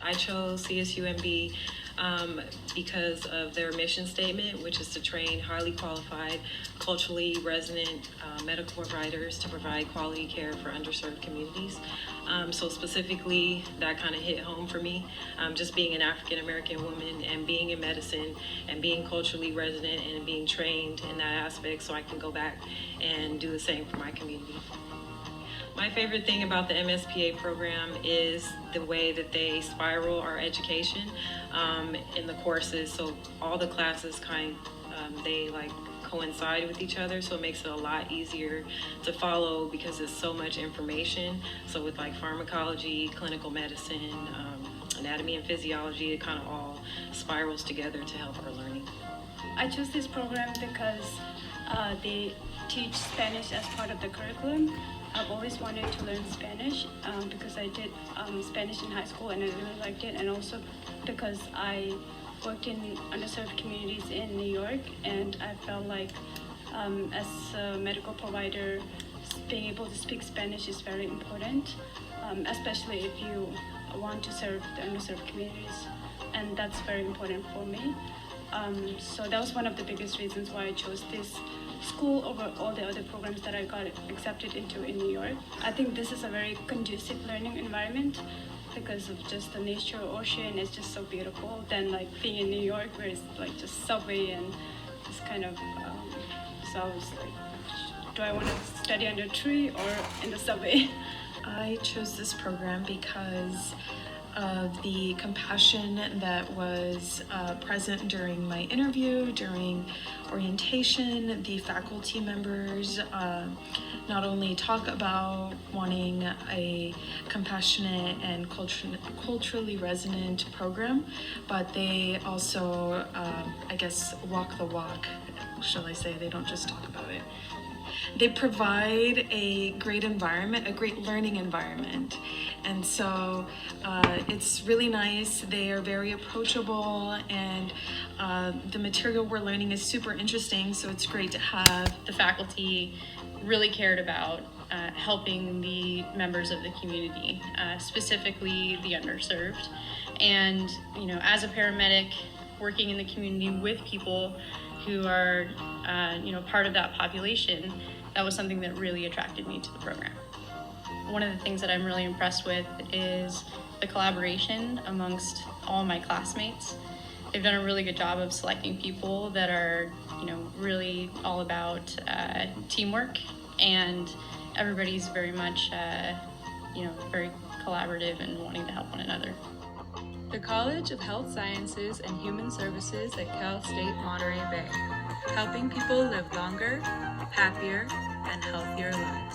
I chose CSUMB because of their mission statement, which is to train highly qualified, culturally resonant medical providers to provide quality care for underserved communities. So specifically, that kind of hit home for me, just being an African American woman and being in medicine and being culturally resonant and being trained in that aspect so I can go back and do the same for my community. My favorite thing about the MSPA program is the way that they spiral our education in the courses. So all the classes they like coincide with each other, so it makes it a lot easier to follow because there's so much information. So with like pharmacology, clinical medicine, anatomy and physiology, it kind of all spirals together to help our learning. I chose this program because they teach Spanish as part of the curriculum. I've always wanted to learn Spanish because I did Spanish in high school and I really liked it, and also because I worked in underserved communities in New York, and I felt like as a medical provider, being able to speak Spanish is very important, especially if you want to serve the underserved communities, and that's very important for me. So that was one of the biggest reasons why I chose this school over all the other programs that I got accepted into in New York. I think this is a very conducive learning environment because of just the nature of ocean. It's just so beautiful than like being in New York where it's like just subway and just kind of, so I was like, do I want to study under a tree or in the subway? I chose this program because of the compassion that was present during my interview, during orientation. The faculty members not only talk about wanting a compassionate and culturally resonant program, but they also, walk the walk, shall I say. They don't just talk about it. They provide a great environment, a great learning environment. And so it's really nice. They are very approachable, and the material we're learning is super interesting. So it's great to have. The faculty really cared about helping the members of the community, specifically the underserved. And, as a paramedic working in the community with people who are, part of that population, that was something that really attracted me to the program. One of the things that I'm really impressed with is the collaboration amongst all my classmates. They've done a really good job of selecting people that are, really all about teamwork, and everybody's very much, very collaborative and wanting to help one another. The College of Health Sciences and Human Services at Cal State Monterey Bay, helping people live longer, happier, and healthier lives.